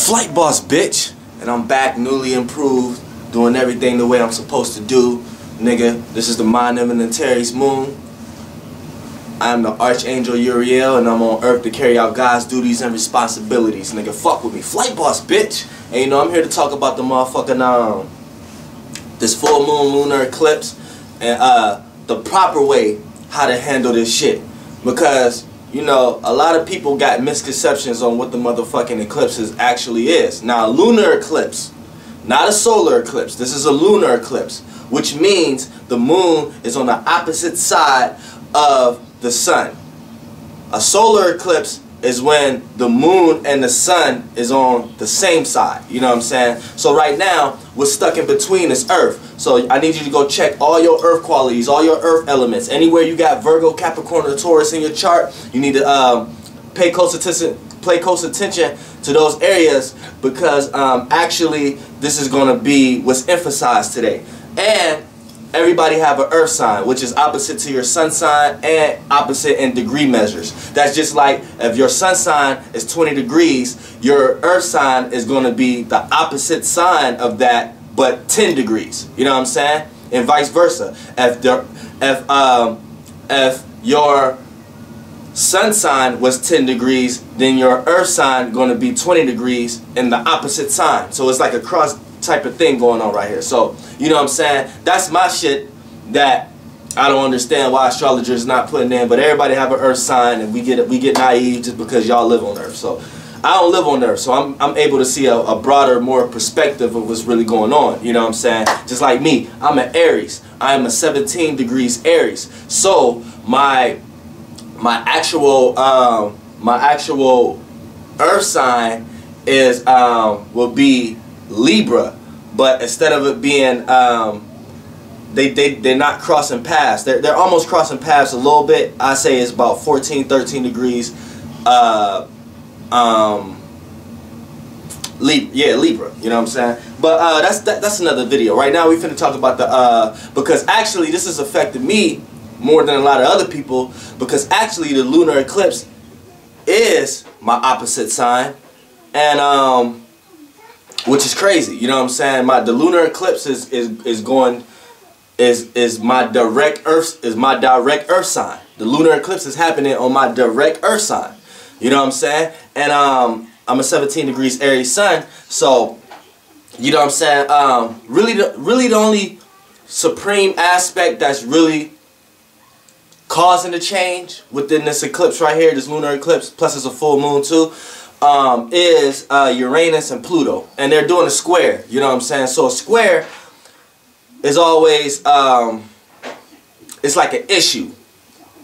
Flight boss, bitch. And I'm back, newly improved, doing everything the way I'm supposed to do. Nigga, this is the mind of an Antares moon. I'm the Archangel Uriel, and I'm on Earth to carry out God's duties and responsibilities. Nigga, fuck with me. Flight boss, bitch. And you know, I'm here to talk about the motherfucking, this full moon lunar eclipse and the proper way how to handle this shit. Because, you know, a lot of people got misconceptions on what the motherfucking eclipse actually is. Now, a lunar eclipse, not a solar eclipse. This is a lunar eclipse, which means the moon is on the opposite side of the sun. A solar eclipse is when the moon and the sun is on the same side. You know what I'm saying? So right now, what's stuck in between is Earth. So I need you to go check all your Earth qualities, all your Earth elements. Anywhere you got Virgo, Capricorn, or Taurus in your chart, you need to pay close attention to those areas, because actually this is going to be what's emphasized today. And everybody have an earth sign, which is opposite to your sun sign and opposite in degree measures. That's just like if your sun sign is 20 degrees, your earth sign is going to be the opposite sign of that, but 10 degrees. You know what I'm saying? And vice versa. If your sun sign was 10 degrees, then your earth sign going to be 20 degrees in the opposite sign. So it's like a cross type of thing going on right here. So, you know what I'm saying? That's my shit that I don't understand why astrologers not putting in, but everybody have an earth sign, and we get naive just because y'all live on Earth. So I don't live on Earth, so I'm able to see a broader, more perspective of what's really going on. You know what I'm saying? Just like me, I'm an Aries. I am a 17 degrees Aries. So my actual earth sign is will be Libra, but instead of it being they're not crossing paths. They're almost crossing paths a little bit. I say it's about 13 degrees. Libra. You know what I'm saying? But that's another video. Right now we finna talk about the because actually this has affected me more than a lot of other people, because actually the lunar eclipse is my opposite sign, and which is crazy. You know what I'm saying? The lunar eclipse is my direct earth sign. The lunar eclipse is happening on my direct earth sign. You know what I'm saying? And I'm a 17 degrees Aries sun, so you know what I'm saying? Really the only supreme aspect that's really causing the change within this eclipse right here, this lunar eclipse, plus it's a full moon too, is Uranus and Pluto, and they're doing a square. You know what I'm saying? So a square is always it's like an issue.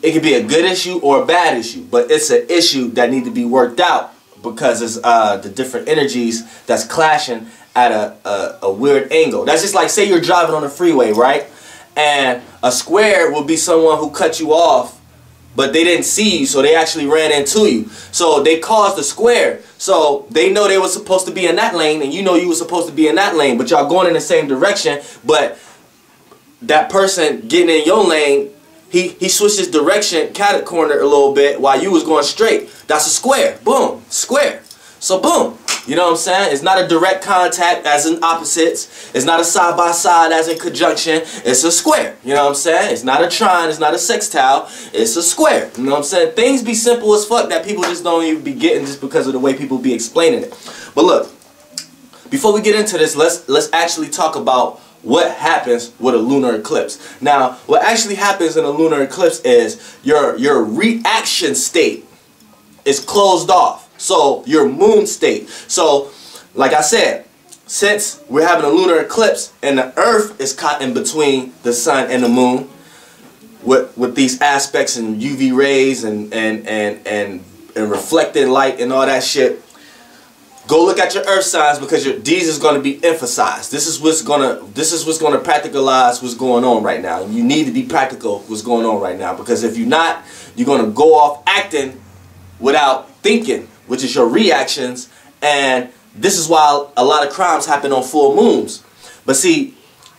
It could be a good issue or a bad issue, but it's an issue that needs to be worked out, because it's the different energies that's clashing at a weird angle. That's just like, say you're driving on the freeway, right? And a square will be someone who cut you off, but they didn't see you, so they actually ran into you. So they caused a square. So they know they were supposed to be in that lane, and you know you were supposed to be in that lane, but y'all going in the same direction. But that person getting in your lane, he switched his direction, cat corner a little bit while you was going straight. That's a square. Boom. Square. So boom. You know what I'm saying? It's not a direct contact as in opposites. It's not a side by side as in conjunction. It's a square. You know what I'm saying? It's not a trine. It's not a sextile. It's a square. You know what I'm saying? Things be simple as fuck that people just don't even be getting just because of the way people be explaining it. But look, before we get into this, let's actually talk about what happens with a lunar eclipse. Now, what actually happens in a lunar eclipse is your reaction state is closed off. So your moon state. So like I said, since we're having a lunar eclipse and the earth is caught in between the sun and the moon with these aspects and UV rays and reflected light and all that shit, go look at your earth signs, because these is going to be emphasized. This is what's going to practicalize what's going on right now. You need to be practical what's going on right now, because if you're not, you're going to go off acting without thinking, which is your reactions. And this is why a lot of crimes happen on full moons. But see,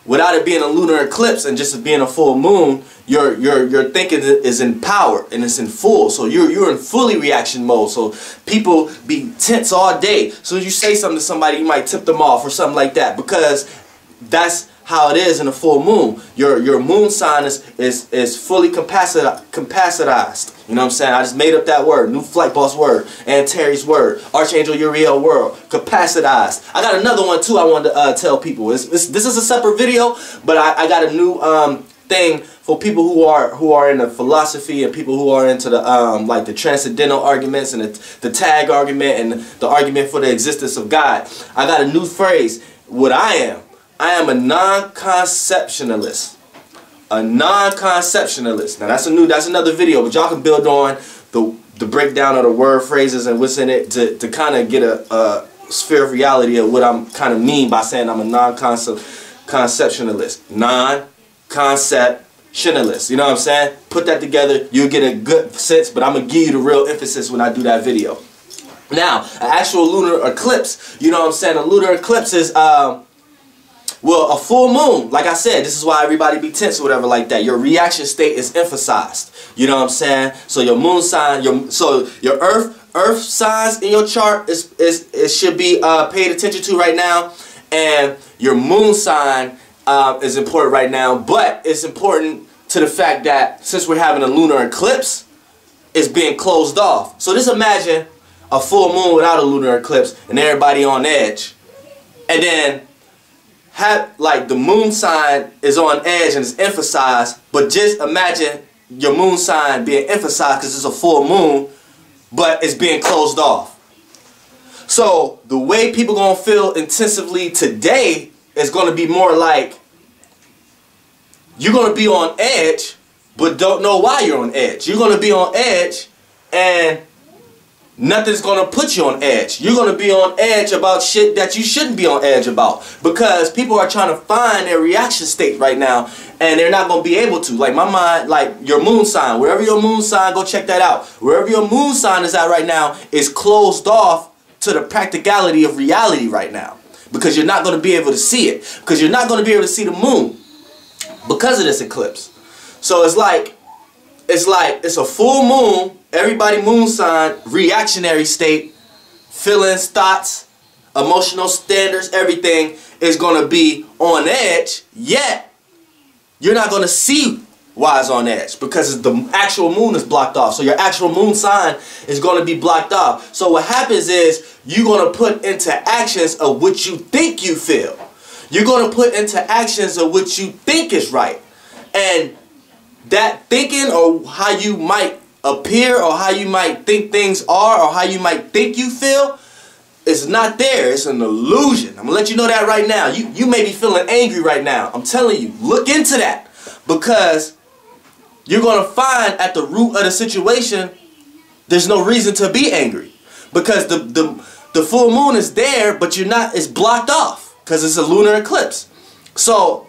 without it being a lunar eclipse and just being a full moon, your thinking is in power and it's in full. So you're in fully reaction mode. So people be tense all day. So you say something to somebody, you might tip them off or something like that, because that's how it is in a full moon. Your moon sign is fully capacitized. You know what I'm saying? I just made up that word. New Flight Boss word. Antares word. Archangel Uriel word. Capacitized. I got another one too I wanted to tell people. This is a separate video, but I got a new thing for people who are into philosophy and people who are into the like the transcendental arguments and the tag argument and the argument for the existence of God. I got a new phrase. What I am a non-conceptionalist. A non-conceptionalist. Now that's another video, but y'all can build on the breakdown of the word phrases and what's in it to kind of get a sphere of reality of what I'm kind of mean by saying I'm a non-conceptionalist. Non-conceptionalist. You know what I'm saying? Put that together, you'll get a good sense, but I'm going to give you the real emphasis when I do that video. Now, an actual lunar eclipse, you know what I'm saying? A lunar eclipse is well, a full moon, like I said, this is why everybody be tense or whatever like that. Your reaction state is emphasized. You know what I'm saying? So your moon sign, your earth signs in your chart it should be paid attention to right now. And your moon sign is important right now, but it's important to the fact that since we're having a lunar eclipse, it's being closed off. So just imagine a full moon without a lunar eclipse and everybody on edge. And then like the moon sign is on edge and it's emphasized, but just imagine your moon sign being emphasized because it's a full moon, but it's being closed off. So the way people gonna feel intensively today is gonna be more like you're gonna be on edge, but don't know why you're on edge. You're gonna be on edge and nothing's going to put you on edge. You're going to be on edge about shit that you shouldn't be on edge about, because people are trying to find their reaction state right now and they're not going to be able to. Like my mind, like your moon sign, wherever your moon sign, go check that out. Wherever your moon sign is at right now is closed off to the practicality of reality right now, because you're not going to be able to see it, because you're not going to be able to see the moon because of this eclipse. So it's a full moon. Everybody moon sign, reactionary state, feelings, thoughts, emotional standards, everything is going to be on edge, yet you're not going to see why it's on edge, because the actual moon is blocked off. So your actual moon sign is going to be blocked off. So what happens is you're going to put into actions of what you think you feel. You're going to put into actions of what you think is right. And that thinking, or how you might appear, or how you might think things are, or how you might think you feel, is not there. It's an illusion. I'm gonna let you know that right now. You may be feeling angry right now. I'm telling you, look into that, because you're gonna find at the root of the situation there's no reason to be angry, because the full moon is there, but it's blocked off because it's a lunar eclipse. So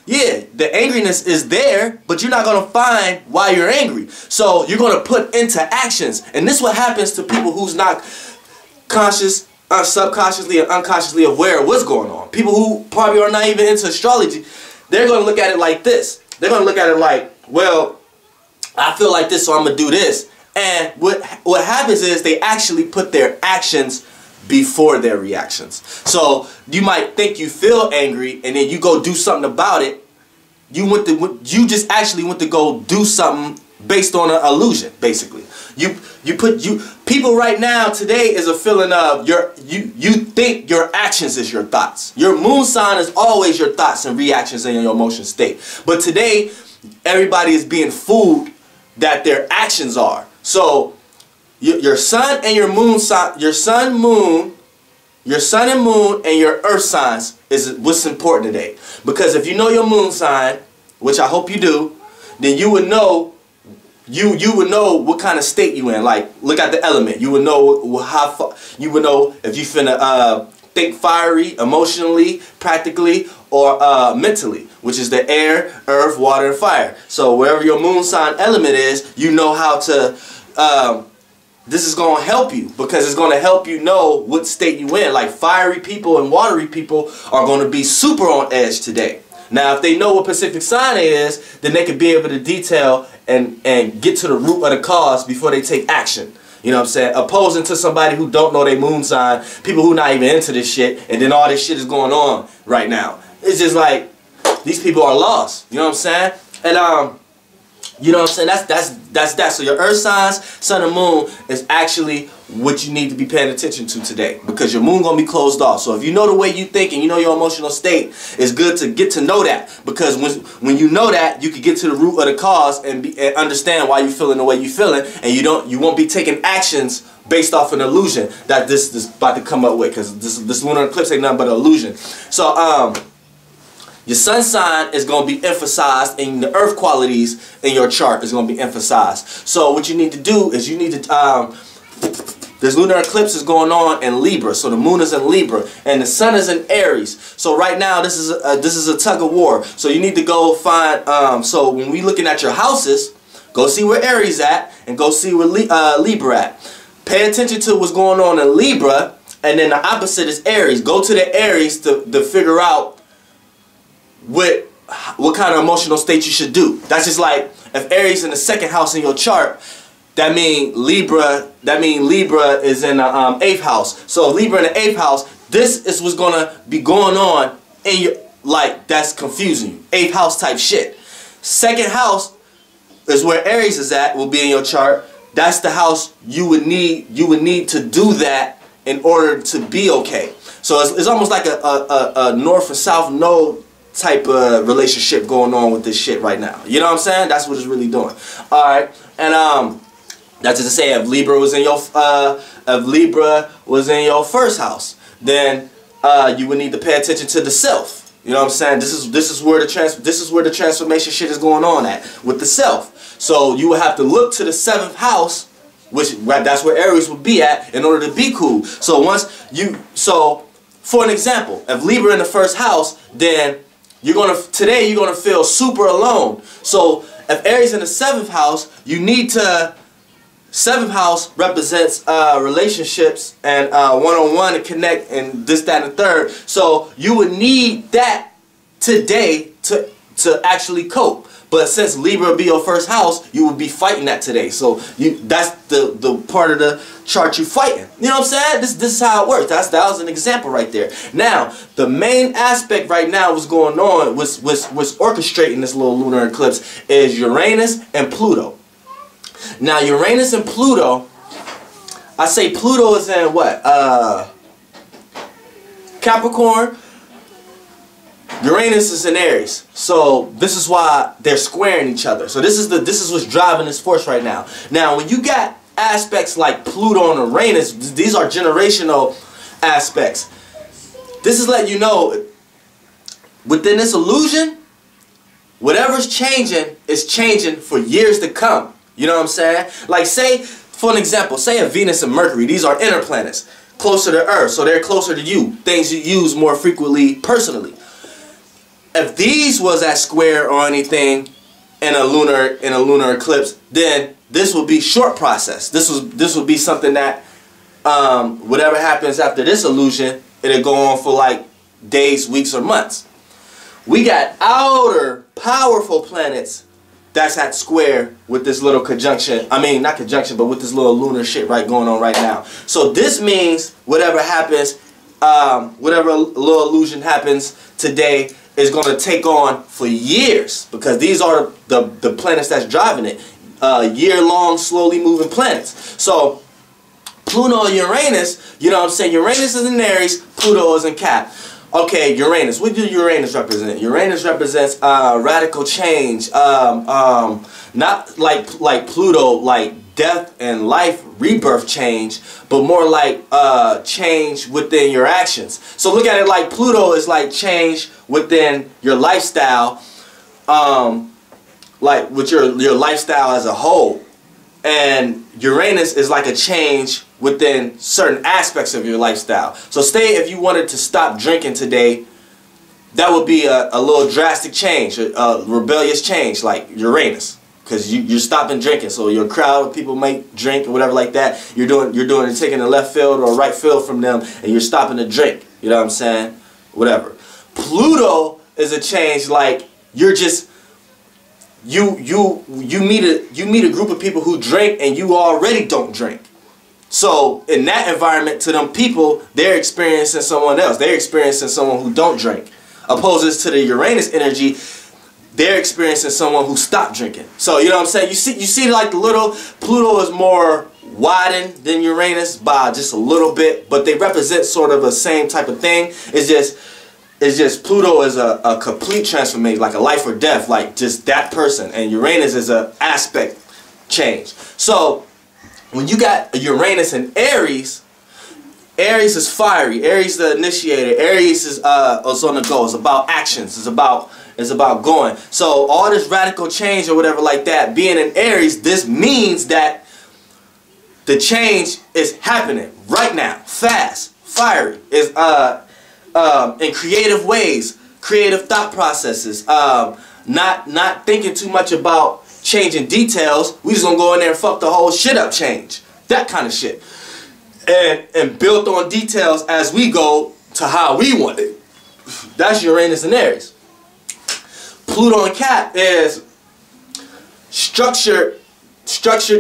yeah, the angriness is there, but you're not going to find why you're angry. So you're going to put into actions. And this is what happens to people who's not conscious, subconsciously and unconsciously aware of what's going on. People who probably are not even into astrology, they're going to look at it like this. They're going to look at it like, well, I feel like this, so I'm going to do this. And what happens is they actually put their actions before their reactions. So you might think you feel angry, and then you go do something about it. You just actually went to go do something based on an illusion, basically. People right now today is a feeling of you think your actions is your thoughts. Your moon sign is always your thoughts and reactions in your emotion state. But today everybody is being fooled that their actions are. So your sun and your moon sign, your sun and moon, and your earth signs is what's important today. Because if you know your moon sign, which I hope you do, then you would know what kind of state you in. Like, look at the element. You would know you would know if you finna think fiery, emotionally, practically, or mentally, which is the air, earth, water, and fire. So wherever your moon sign element is, you know how to this is going to help you, because it's going to help you know what state you in. Like fiery people and watery people are going to be super on edge today. Now, if they know what Pacific sign is, then they could be able to detail and get to the root of the cause before they take action. You know what I'm saying? Opposing to somebody who don't know their moon sign, people who not even into this shit, and then all this shit is going on right now. It's just like, these people are lost. You know what I'm saying? And you know what I'm saying? That's that. So your earth signs, sun and moon, is actually what you need to be paying attention to today, because your moon gonna be closed off. So if you know the way you think and you know your emotional state, it's good to get to know that, because when you know that, you can get to the root of the cause and understand why you feeling the way you feeling, and you won't be taking actions based off an illusion that this is about to come up with, because this lunar eclipse ain't nothing but an illusion. So your sun sign is going to be emphasized, and the earth qualities in your chart is going to be emphasized. So what you need to do is you need to, this lunar eclipse is going on in Libra. So the moon is in Libra and the sun is in Aries. So right now this is a tug of war. So you need to go find, so when we looking at your houses, go see where Aries at and go see where Libra at. Pay attention to what's going on in Libra, and then the opposite is Aries. Go to the Aries to figure out what kind of emotional state you should do. That's just like if Aries in the second house in your chart, that mean Libra is in the 8th house. So Libra in the 8th house, this is what's gonna be going on in your, like, that's confusing you. 8th house type shit. Second house is where Aries is at, will be in your chart. That's the house you would need to do that in order to be okay. So it's almost like a north and south node type of relationship going on with this shit right now. You know what I'm saying? That's what it's really doing. Alright. And that's just to say, if Libra was in your first house, then you would need to pay attention to the self. You know what I'm saying? This is where the transformation shit is going on at with the self. So you would have to look to the 7th house, that's where Aries would be at, in order to be cool. So for an example, if Libra in the first house, then today you're gonna feel super alone. So if Aries in the 7th house, you need to. 7th house represents relationships and one-on-one and connect and this, that, and the third. So you would need that today to actually cope. But since Libra would be your first house, you would be fighting that today. So that's the part of the chart you fighting. You know what I'm saying? This is how it works. That was an example right there. Now, the main aspect right now what's going on, what's orchestrating this little lunar eclipse is Uranus and Pluto. Now, Uranus and Pluto, I say Pluto is in what? Capricorn. Uranus is in Aries. So this is why they're squaring each other. So this is what's driving this force right now. Now, when you got aspects like Pluto and Uranus, these are generational aspects. This is letting you know, within this illusion, whatever's changing is changing for years to come. You know what I'm saying? Like, say, for an example, say a Venus and Mercury. These are inner planets, closer to Earth, so they're closer to you. Things you use more frequently personally. If these was at square or anything in a lunar eclipse, then this would be short process. This would be something that whatever happens after this illusion, it'll go on for like days, weeks, or months. We got outer powerful planets that's at square with this little conjunction. I mean, not conjunction, but with this little lunar shit going on right now. So this means whatever happens, whatever little illusion happens today is going to take on for years, because these are the planets that's driving it. Year-long, slowly moving planets. So Pluto and Uranus, you know what I'm saying? Uranus is in Aries, Pluto is in Cap. Okay, Uranus. What does Uranus represent? Uranus represents radical change. Not like Pluto, like death and life, rebirth change, but more like change within your actions. So look at it like Pluto is like change within your lifestyle, like with your lifestyle as a whole. And Uranus is like a change within certain aspects of your lifestyle. So say if you wanted to stop drinking today, that would be a little drastic change, a rebellious change, like Uranus, because you're stopping drinking. So your crowd of people might drink or whatever like that. You're taking the left field or right field from them, and you're stopping to drink. You know what I'm saying? Whatever. Pluto is a change like you're just you meet a group of people who drink and you already don't drink. So in that environment, to them people, they're experiencing someone else. They're experiencing someone who don't drink. Opposed to the Uranus energy, they're experiencing someone who stopped drinking. So you know what I'm saying? You see like the little Pluto is more widened than Uranus by just a little bit, but they represent sort of the same type of thing. It's just Pluto is a complete transformation, like a life or death, like just that person, and Uranus is an aspect change. So when you got a Uranus in Aries, Aries is fiery. Aries the initiator. Aries is on the go. It's about actions. It's about going. So all this radical change or whatever like that, being in Aries, this means that the change is happening right now, fast, fiery. Is in creative ways, creative thought processes. Not thinking too much about changing details. We just gonna go in there and fuck the whole shit up, change that kind of shit, and built on details as we go to how we want it. That's Uranus and Aries. Pluto and Cap is structure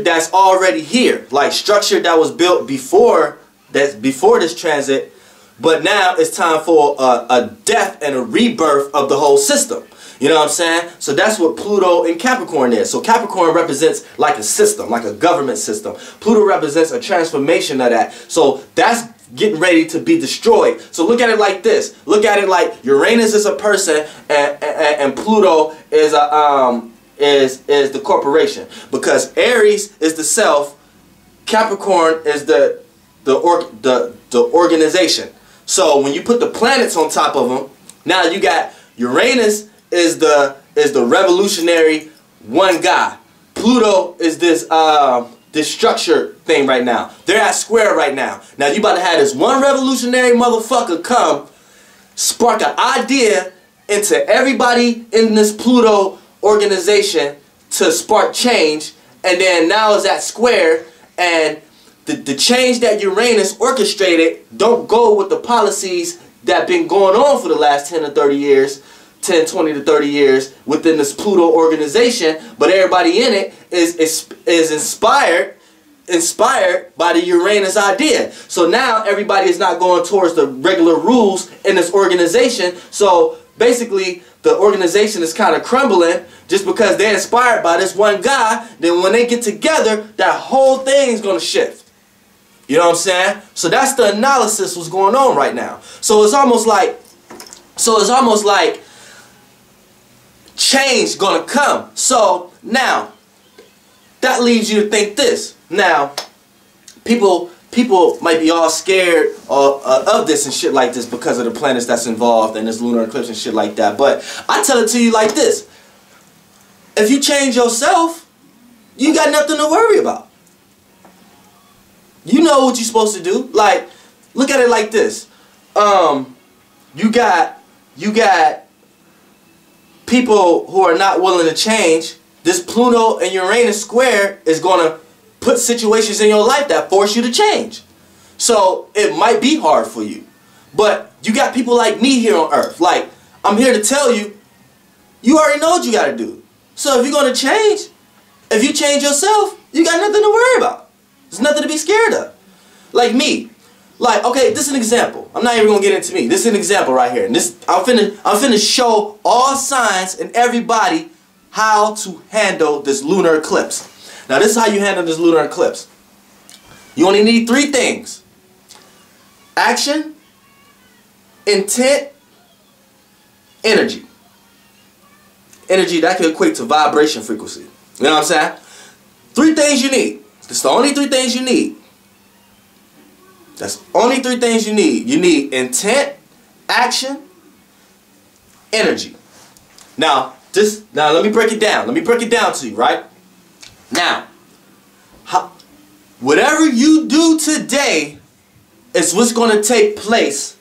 that's already here, like structure that was built before this transit, but now it's time for a death and a rebirth of the whole system. You know what I'm saying? So that's what Pluto and Capricorn is. So Capricorn represents like a system, like a government system. Pluto represents a transformation of that. So that's getting ready to be destroyed. So look at it like this. Look at it like Uranus is a person and Pluto is the corporation. Because Aries is the self, Capricorn is the organization. So when you put the planets on top of them, now you got Uranus is the revolutionary one guy. Pluto is this structure thing right now. They're at square right now. Now you about to have this one revolutionary motherfucker come, spark an idea into everybody in this Pluto organization to spark change, and then now it's at square, and the change that Uranus orchestrated don't go with the policies that been going on for the last 10 to 30 years, 10, 20 to 30 years within this Pluto organization, but everybody in it is inspired by the Uranus idea. So now everybody is not going towards the regular rules in this organization. So basically the organization is kind of crumbling just because they're inspired by this one guy. Then when they get together, that whole thing is going to shift. You know what I'm saying? So that's the analysis what's going on right now. So it's almost like change gonna come. So now that leads you to think this. Now people might be all scared of this and shit like this because of the planets that's involved and this lunar eclipse and shit like that. But I tell it to you like this: if you change yourself, you got nothing to worry about. You know what you're supposed to do. Like, look at it like this. You got people who are not willing to change. This Pluto and Uranus square is going to put situations in your life that force you to change. So it might be hard for you. But you got people like me here on Earth. Like, I'm here to tell you, you already know what you got to do. So if you're going to change, if you change yourself, you got nothing to worry about. There's nothing to be scared of. Like me. Like, okay, this is an example. I'm not even gonna get into me. This is an example right here. And this I'm finna show all signs and everybody how to handle this lunar eclipse. Now this is how you handle this lunar eclipse. You only need 3 things: action, intent, energy. Energy that can equate to vibration frequency. You know what I'm saying? 3 things you need. That's the only 3 things you need. That's only 3 things you need. You need intent, action, energy. Now let me break it down. Let me break it down to you, right? Now, whatever you do today is what's going to take place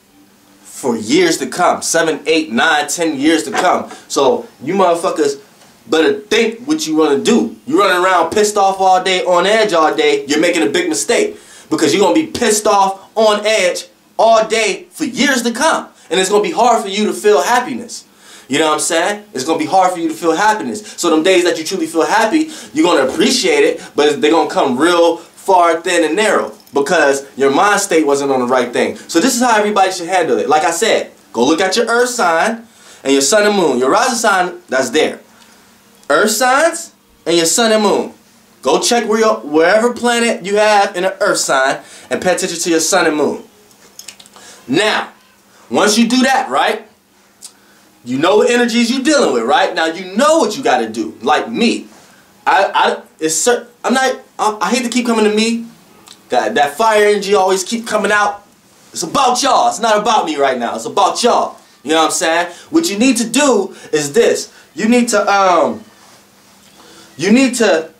for years to come. 7, 8, 9, 10 years to come. So you motherfuckers better think what you want to do. You running around pissed off all day, on edge all day, you're making a big mistake. Because you're going to be pissed off, on edge, all day for years to come. And it's going to be hard for you to feel happiness. You know what I'm saying? It's going to be hard for you to feel happiness. So them days that you truly feel happy, you're going to appreciate it, but they're going to come real far, thin, and narrow because your mind state wasn't on the right thing. So this is how everybody should handle it. Like I said, go look at your earth sign and your sun and moon. Your rising sign, that's there. Earth signs and your sun and moon. Go check wherever planet you have in an earth sign and pay attention to your sun and moon. Now, once you do that, right? You know what energies you're dealing with, right? Now you know what you got to do. Like me, I hate to keep coming to me. That fire energy always keep coming out. It's about y'all. It's not about me right now. It's about y'all. You know what I'm saying? What you need to do is this. You need to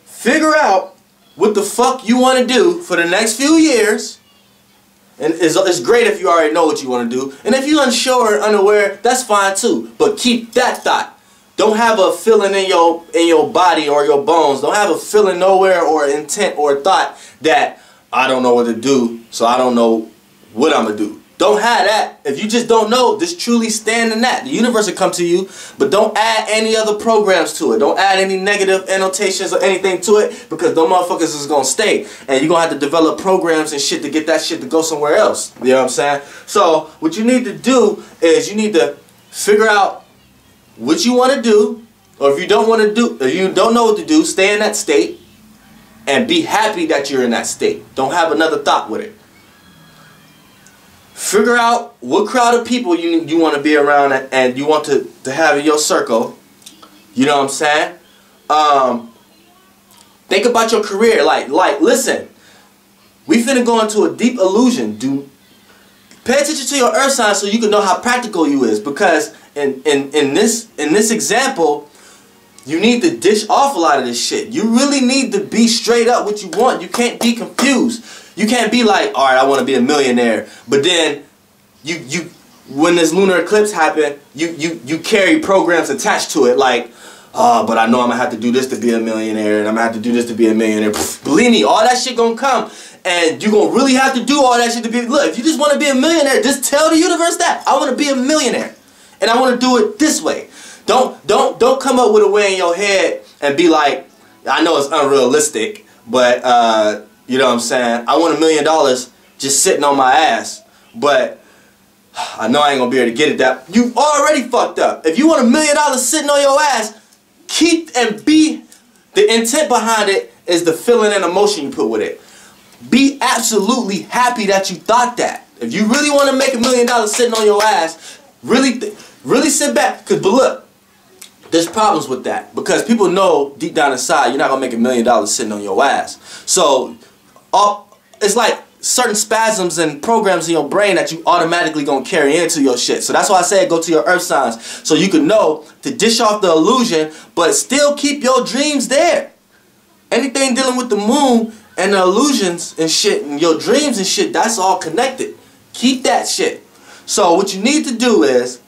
figure out what the fuck you want to do for the next few years. And it's great if you already know what you want to do. And if you're unsure or unaware, that's fine too. But keep that thought. Don't have a feeling in your body or your bones. Don't have a feeling nowhere or intent or thought that I don't know what to do, so I don't know what I'm going to do. Don't have that. If you just don't know, just truly stand in that. The universe will come to you, but don't add any other programs to it. Don't add any negative annotations or anything to it because those motherfuckers is going to stay. And you're going to have to develop programs and shit to get that shit to go somewhere else. You know what I'm saying? So what you need to do is you need to figure out what you want to do, or if you don't want to do, if you don't know what to do, stay in that state and be happy that you're in that state. Don't have another thought with it. Figure out what crowd of people you want to be around and you want to have in your circle. You know what I'm saying? Think about your career. Like listen, we finna go into a deep illusion. Pay attention to your earth sign so you can know how practical you is. Because in this example, you need to dish off a lot of this shit. You really need to be straight up what you want. You can't be confused. You can't be like, all right, I want to be a millionaire, but then when this lunar eclipse happened, you carry programs attached to it like, but I know I'm gonna have to do this to be a millionaire, and I'm gonna have to do this to be a millionaire. Pfft, believe me, all that shit gonna come, and you gonna really have to do all that shit to be. Look, if you just want to be a millionaire, just tell the universe that I want to be a millionaire, and I want to do it this way. Don't come up with a way in your head and be like, I know it's unrealistic, but you know what I'm saying? I want $1 million just sitting on my ass, but I know I ain't gonna be able to get it. That you already fucked up. If you want $1 million sitting on your ass, keep and be the intent behind it is the feeling and emotion you put with it. Be absolutely happy that you thought that. If you really want to make $1 million sitting on your ass, really sit back. But look, there's problems with that because people know deep down inside you're not gonna make $1 million sitting on your ass. So it's like certain spasms and programs in your brain that you automatically gonna carry into your shit. So that's why I said go to your earth signs so you can know to dish off the illusion but still keep your dreams there. Anything dealing with the moon and the illusions and shit and your dreams and shit, that's all connected. Keep that shit. So what you need to do is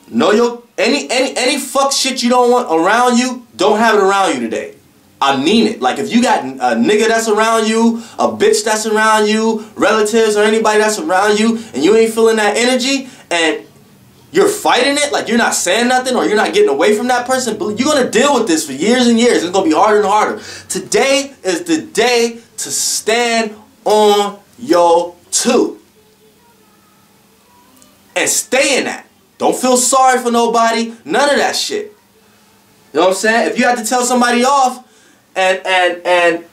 know your any fuck shit you don't want around you, don't have it around you today. I mean it. Like if you got a nigga that's around you, a bitch that's around you, relatives or anybody that's around you, and you ain't feeling that energy and you're fighting it, like you're not saying nothing or you're not getting away from that person, but you're going to deal with this for years and years. It's going to be harder and harder. Today is the day to stand on your two. And stay in that. Don't feel sorry for nobody. None of that shit. You know what I'm saying? If you have to tell somebody off and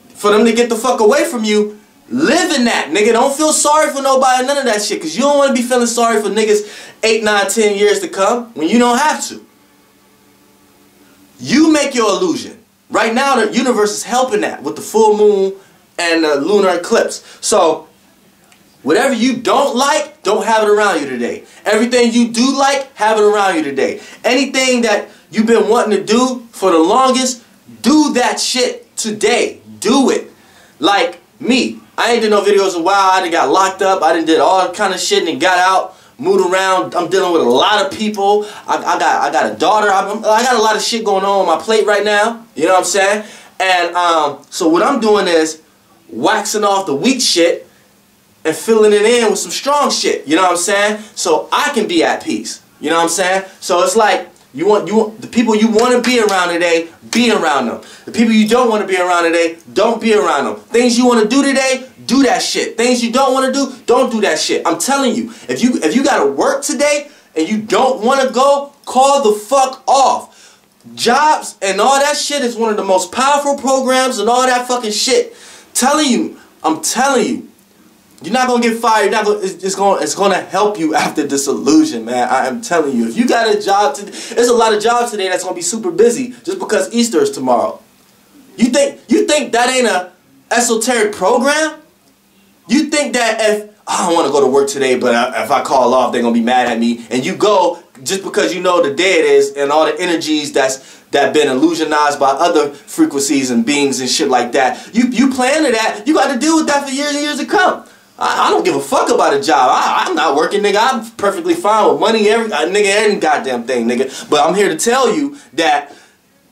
for them to get the fuck away from you, live in that, nigga. Don't feel sorry for nobody, none of that shit. Because you don't want to be feeling sorry for niggas 8, 9, 10 years to come when you don't have to. You make your illusion. Right now, the universe is helping that with the full moon and the lunar eclipse. So, whatever you don't like, don't have it around you today. Everything you do like, have it around you today. Anything that you've been wanting to do for the longest, do that shit today. Do it. Like me. I ain't did no videos in a while. I done got locked up. I done did all kind of shit and got out, moved around. I'm dealing with a lot of people. I got a daughter. I got a lot of shit going on my plate right now. You know what I'm saying? And so what I'm doing is waxing off the weak shit and filling it in with some strong shit. You know what I'm saying? So I can be at peace. You know what I'm saying? So it's like you want the people you want to be around today, be around them. The people you don't want to be around today, don't be around them. Things you want to do today, do that shit. Things you don't want to do, don't do that shit. I'm telling you, if you got to work today and you don't want to go, call the fuck off. Jobs and all that shit is one of the most powerful programs and all that fucking shit. I'm telling you, you're not gonna get fired. It's gonna help you after disillusion, man. I am telling you. If you got a job today, there's a lot of jobs today that's gonna be super busy just because Easter is tomorrow. You think that ain't a esoteric program? You think that if I don't want to go to work today, but if I call off, they're gonna be mad at me, and you go just because you know the day it is and all the energies that been illusionized by other frequencies and beings and shit like that. You plan to that. You got to deal with that for years and years to come. I don't give a fuck about a job. I'm not working, nigga. I'm perfectly fine with money, any goddamn thing, nigga. But I'm here to tell you that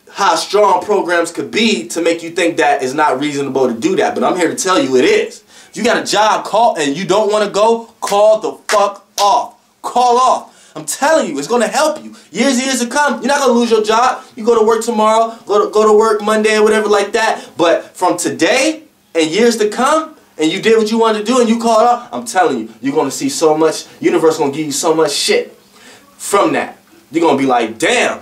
how strong programs could be to make you think that it's not reasonable to do that. But I'm here to tell you it is. If you got a job, call, and you don't want to go, call the fuck off. Call off. I'm telling you, it's going to help you. Years and years to come, you're not going to lose your job. You go to work tomorrow, go to work Monday or whatever like that. But from today and years to come, and you did what you wanted to do and you called off, I'm telling you, you're going to see so much, universe going to give you so much shit from that. You're going to be like, damn.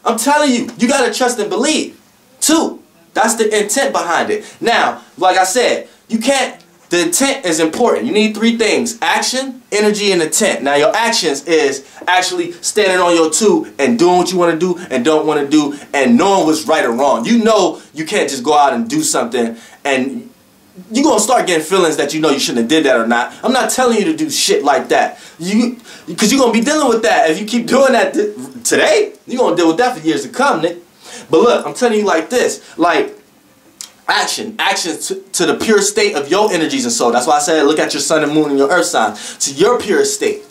I'm telling you, you got to trust and believe, too. That's the intent behind it. Now, like I said, the intent is important. You need three things: action, energy, and intent. Now, your actions is actually standing on your two and doing what you want to do and don't want to do and knowing what's right or wrong. You know you can't just go out and do something and you're going to start getting feelings that you know you shouldn't have did that or not. I'm not telling you to do shit like that. Because you're going to be dealing with that. If you keep doing that today, you're going to deal with that for years to come, Nick. But look, I'm telling you like this. Like, action to the pure state of your energies and soul. That's why I said look at your sun and moon and your earth sign. To your pure state.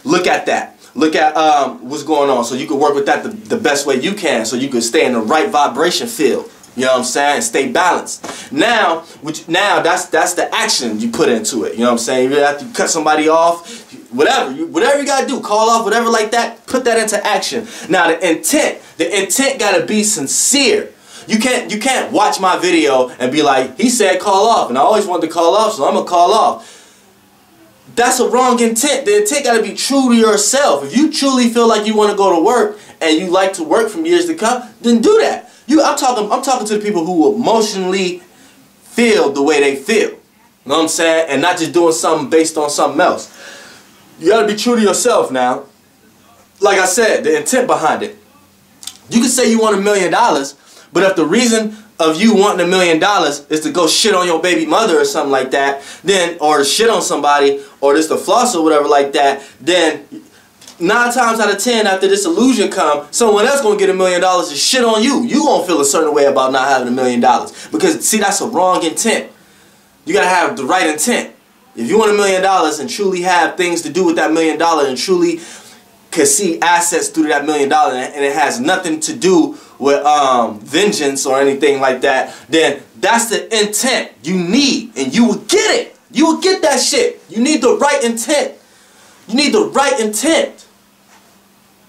Look at that. Look at what's going on so you can work with that the best way you can so you can stay in the right vibration field. You know what I'm saying? Stay balanced. Now that's the action you put into it. You know what I'm saying? You have to cut somebody off, whatever you gotta do, call off, whatever like that. Put that into action. Now the intent gotta be sincere. You can't watch my video and be like, he said call off, and I always wanted to call off, so I'm gonna call off. That's a wrong intent. The intent gotta be true to yourself. If you truly feel like you want to go to work and you like to work from years to come, then do that. I'm talking to the people who emotionally feel the way they feel. You know what I'm saying? And not just doing something based on something else. You gotta be true to yourself now. Like I said, the intent behind it. You can say you want $1 million, but if the reason of you wanting $1 million is to go shit on your baby mother or something like that, then, or shit on somebody, or just to floss or whatever like that, then 9 times out of 10 after this illusion come, someone else gonna get $1 million to shit on you. You gonna feel a certain way about not having $1 million. Because see, that's a wrong intent. You gotta have the right intent. If you want $1 million and truly have things to do with that $1 million and truly can see assets through that $1 million and it has nothing to do with vengeance or anything like that, then that's the intent you need, and you will get it. You will get that shit. You need the right intent. You need the right intent.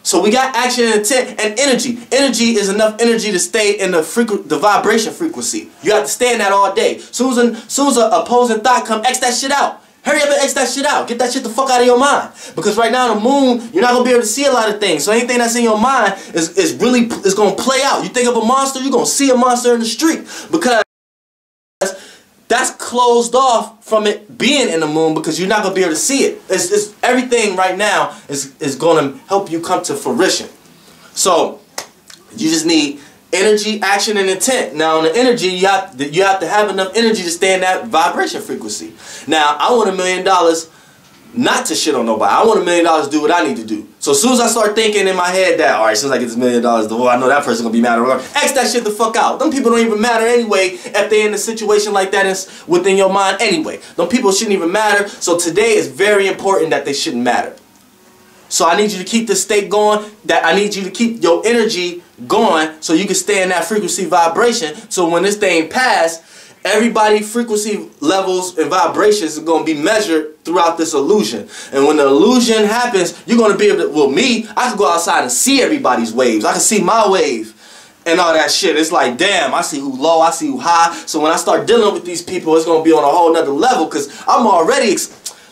So we got action and intent and energy. Energy is enough energy to stay in the vibration frequency. You have to stay in that all day. Soon as an opposing thought come, X that shit out. Hurry up and X that shit out. Get that shit the fuck out of your mind. Because right now the moon, you're not going to be able to see a lot of things. So anything that's in your mind is going to play out. You think of a monster, you're going to see a monster in the street. Because that's closed off from it being in the moon because you're not going to be able to see it. Everything right now is going to help you come to fruition. So you just need energy, action, and intent. Now on the energy, you have to have enough energy to stay in that vibration frequency. Now I want $1 million not to shit on nobody. I want $1 million to do what I need to do. So as soon as I start thinking in my head that, alright, as soon as I get this $1 million, I know that person's gonna be mad or whatever, X that shit the fuck out. Them people don't even matter anyway if they're in a situation like that is within your mind anyway. Them people shouldn't even matter. So today is very important that they shouldn't matter. So I need you to keep the state going. I need you to keep your energy going so you can stay in that frequency vibration. So when this thing pass Everybody frequency levels and vibrations are going to be measured throughout this illusion. And when the illusion happens, you're going to be able to, well, me, I can go outside and see everybody's waves. I can see my wave and all that shit. It's like, damn, I see who low, I see who high. So when I start dealing with these people, it's going to be on a whole nother level because I'm already,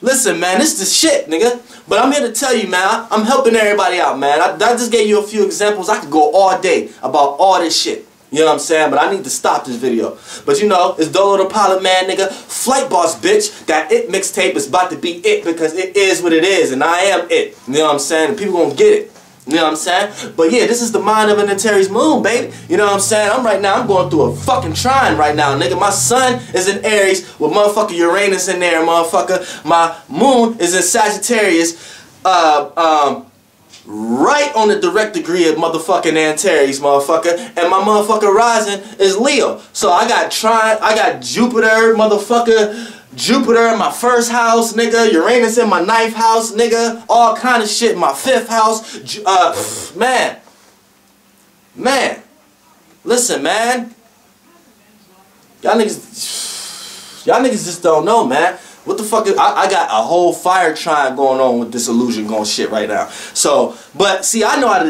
listen, man, this is the shit, nigga. But I'm here to tell you, man, I'm helping everybody out, man. I just gave you a few examples. I could go all day about all this shit. You know what I'm saying? But I need to stop this video. But you know, it's Dolo the Pilot Man, nigga. Flight Boss, bitch. That It mixtape is about to be it because it is what it is. And I am it. You know what I'm saying? And people gonna get it. You know what I'm saying? But yeah, this is the mind of an Antares moon, baby. You know what I'm saying? I'm going through a fucking trine right now, nigga. My sun is in Aries with motherfucker Uranus in there, motherfucker. My moon is in Sagittarius. Right on the direct degree of motherfucking Antares, motherfucker, and my motherfucker rising is Leo. So I got Jupiter, motherfucker, Jupiter in my first house, nigga, Uranus in my 9th house, nigga, all kind of shit in my 5th house. Man, listen, man, y'all niggas just don't know, man. What the fuck is, I got a whole fire trine going on with this illusion going shit right now. So, but see, I know how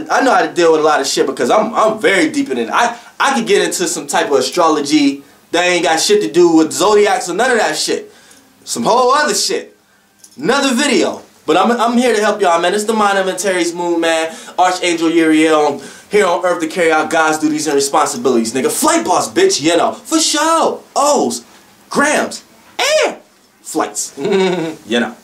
to deal with a lot of shit because I'm very deep in it. I could get into some type of astrology that ain't got shit to do with zodiacs or none of that shit. Some whole other shit. Another video. But I'm here to help y'all, man. It's the mind of Antares moon, man. Archangel Uriel here on Earth to carry out God's duties and responsibilities, nigga. Flight Boss, bitch, you know. For sure. O's, grams, and flights. You know.